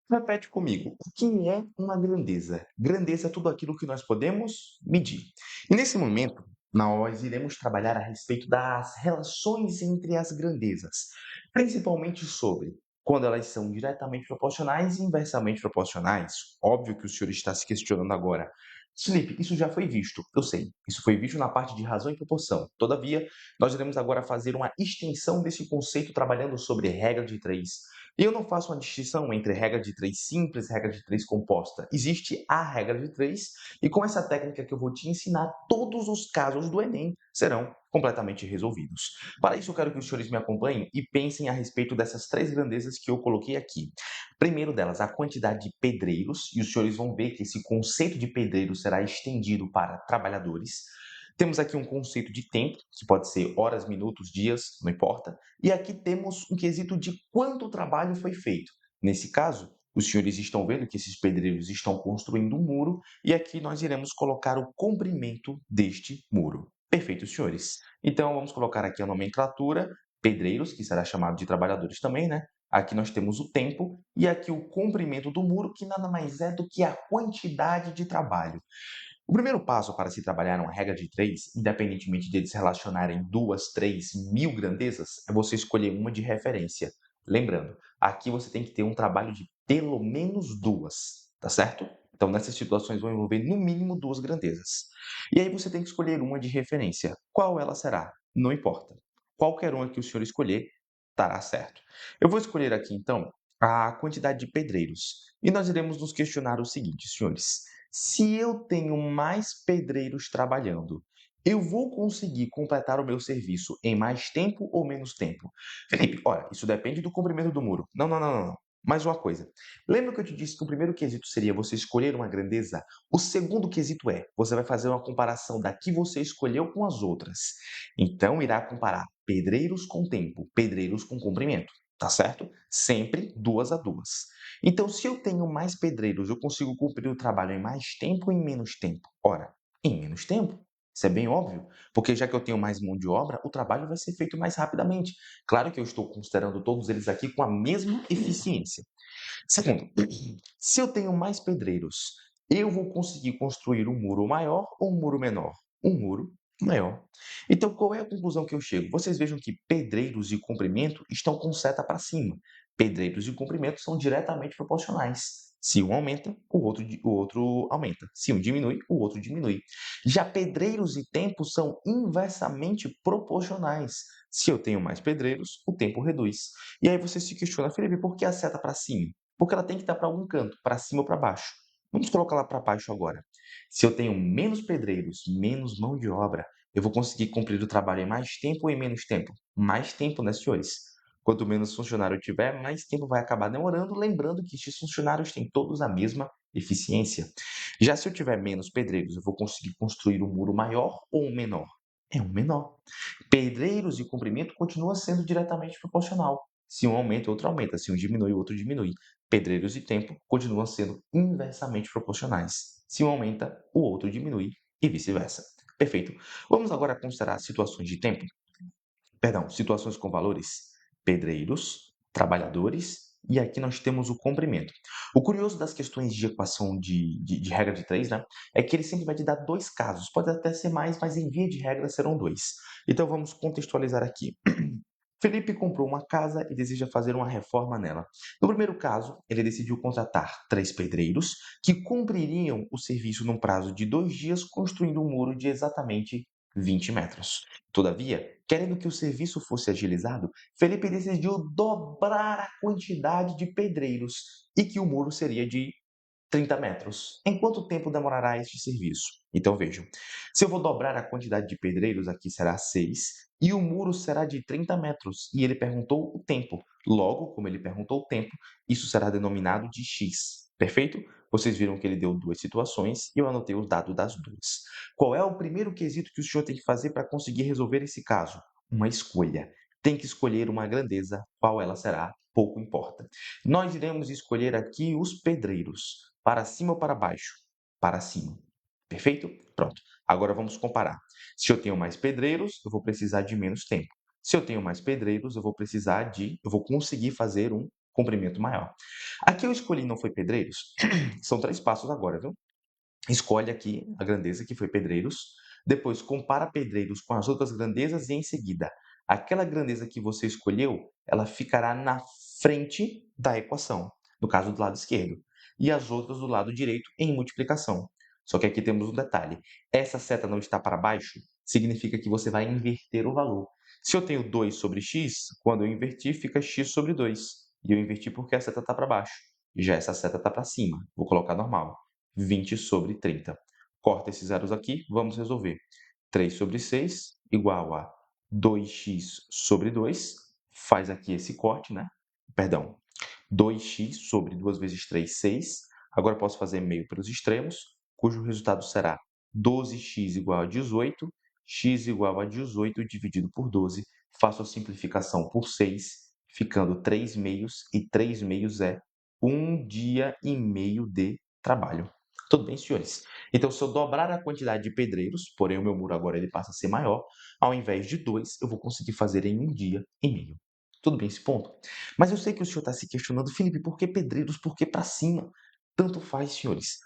Repete comigo, o que é uma grandeza? Grandeza é tudo aquilo que nós podemos medir. E nesse momento, nós iremos trabalhar a respeito das relações entre as grandezas, principalmente sobre quando elas são diretamente proporcionais e inversamente proporcionais. Óbvio que o senhor está se questionando agora. Felipe, isso já foi visto, eu sei. Isso foi visto na parte de razão e proporção. Todavia, nós iremos agora fazer uma extensão desse conceito trabalhando sobre regra de três. E eu não faço uma distinção entre regra de três simples e regra de três composta. Existe a regra de três, e com essa técnica que eu vou te ensinar, todos os casos do Enem serão completamente resolvidos. Para isso, eu quero que os senhores me acompanhem e pensem a respeito dessas três grandezas que eu coloquei aqui. Primeiro delas, a quantidade de pedreiros, e os senhores vão ver que esse conceito de pedreiro será estendido para trabalhadores. Temos aqui um conceito de tempo, que pode ser horas, minutos, dias, não importa. E aqui temos um quesito de quanto trabalho foi feito. Nesse caso, os senhores estão vendo que esses pedreiros estão construindo um muro e aqui nós iremos colocar o comprimento deste muro. Perfeito, senhores. Então, vamos colocar aqui a nomenclatura, pedreiros, que será chamado de trabalhadores também, né? Aqui nós temos o tempo e aqui o comprimento do muro, que nada mais é do que a quantidade de trabalho. O primeiro passo para se trabalhar uma regra de três, independentemente de eles se relacionarem duas, três, mil grandezas, é você escolher uma de referência. Lembrando, aqui você tem que ter um trabalho de pelo menos duas, tá certo? Então, nessas situações vão envolver no mínimo duas grandezas. E aí você tem que escolher uma de referência. Qual ela será? Não importa. Qualquer uma que o senhor escolher, estará certo. Eu vou escolher aqui, então, a quantidade de pedreiros. E nós iremos nos questionar o seguinte, senhores. Se eu tenho mais pedreiros trabalhando, eu vou conseguir completar o meu serviço em mais tempo ou menos tempo? Felipe, olha, isso depende do comprimento do muro. Não, não, não, não, não. Mais uma coisa. Lembra que eu te disse que o primeiro quesito seria você escolher uma grandeza? O segundo quesito é, você vai fazer uma comparação da que você escolheu com as outras. Então, irá comparar pedreiros com tempo, pedreiros com comprimento. Tá certo? Sempre duas a duas. Então, se eu tenho mais pedreiros, eu consigo cumprir o trabalho em mais tempo ou em menos tempo? Ora, em menos tempo. Isso é bem óbvio, porque já que eu tenho mais mão de obra, o trabalho vai ser feito mais rapidamente. Claro que eu estou considerando todos eles aqui com a mesma eficiência. Segundo, se eu tenho mais pedreiros, eu vou conseguir construir um muro maior ou um muro menor? Um muro maior. Então, qual é a conclusão que eu chego? Vocês vejam que pedreiros e comprimento estão com seta para cima. Pedreiros e comprimento são diretamente proporcionais. Se um aumenta, o outro aumenta. Se um diminui, o outro diminui. Já pedreiros e tempo são inversamente proporcionais. Se eu tenho mais pedreiros, o tempo reduz. E aí você se questiona, Felipe, por que a seta para cima? Porque ela tem que estar para algum canto, para cima ou para baixo. Vamos colocar lá para baixo agora. Se eu tenho menos pedreiros, menos mão de obra, eu vou conseguir cumprir o trabalho em mais tempo ou em menos tempo? Mais tempo, né, senhores? Quanto menos funcionário eu tiver, mais tempo vai acabar demorando, lembrando que estes funcionários têm todos a mesma eficiência. Já se eu tiver menos pedreiros, eu vou conseguir construir um muro maior ou um menor? É um menor. Pedreiros e comprimento continua sendo diretamente proporcional. Se um aumenta, o outro aumenta. Se um diminui, o outro diminui. Pedreiros e tempo continuam sendo inversamente proporcionais. Se um aumenta, o outro diminui e vice-versa. Perfeito. Vamos agora considerar situações de tempo, perdão, situações com valores, pedreiros, trabalhadores, e aqui nós temos o comprimento. O curioso das questões de equação de regra de três, né, é que ele sempre vai te dar dois casos, pode até ser mais, mas em via de regra serão dois. Então vamos contextualizar aqui. Felipe comprou uma casa e deseja fazer uma reforma nela. No primeiro caso, ele decidiu contratar três pedreiros que cumpririam o serviço num prazo de 2 dias, construindo um muro de exatamente 20 metros. Todavia, querendo que o serviço fosse agilizado, Felipe decidiu dobrar a quantidade de pedreiros e que o muro seria de 30 metros. Em quanto tempo demorará este serviço? Então vejam, se eu vou dobrar a quantidade de pedreiros, aqui será 6, e o muro será de 30 metros, e ele perguntou o tempo. Logo, como ele perguntou o tempo, isso será denominado de x. Perfeito? Vocês viram que ele deu duas situações e eu anotei os dados das duas. Qual é o primeiro quesito que o senhor tem que fazer para conseguir resolver esse caso? Uma escolha. Tem que escolher uma grandeza, qual ela será, pouco importa. Nós iremos escolher aqui os pedreiros. Para cima ou para baixo? Para cima. Perfeito? Pronto. Agora vamos comparar. Se eu tenho mais pedreiros, eu vou precisar de menos tempo. Se eu tenho mais pedreiros, eu vou conseguir fazer um comprimento maior. Aqui eu escolhi não foi pedreiros, são 3 passos agora, viu? Escolhe aqui a grandeza que foi pedreiros, depois compara pedreiros com as outras grandezas e em seguida, aquela grandeza que você escolheu, ela ficará na frente da equação, no caso do lado esquerdo, e as outras do lado direito em multiplicação. Só que aqui temos um detalhe, essa seta não está para baixo, significa que você vai inverter o valor. Se eu tenho 2 sobre x, quando eu invertir fica x sobre 2, e eu inverti porque a seta está para baixo, e já essa seta está para cima, vou colocar normal. 20 sobre 30. Corta esses zeros aqui, vamos resolver. 3 sobre 6 igual a 2x sobre 2. Faz aqui esse corte, né? Perdão. 2x sobre 2 vezes 3, 6. Agora posso fazer meio pelos extremos, cujo resultado será 12x igual a 18, x igual a 18 dividido por 12. Faço a simplificação por 6, ficando 3 meios, e 3 meios é 1 dia e meio de trabalho. Tudo bem, senhores? Então, se eu dobrar a quantidade de pedreiros, porém o meu muro agora ele passa a ser maior, ao invés de 2, eu vou conseguir fazer em 1 dia e meio. Tudo bem esse ponto? Mas eu sei que o senhor está se questionando, Felipe, por que pedreiros, por que para cima? Tanto faz, senhores.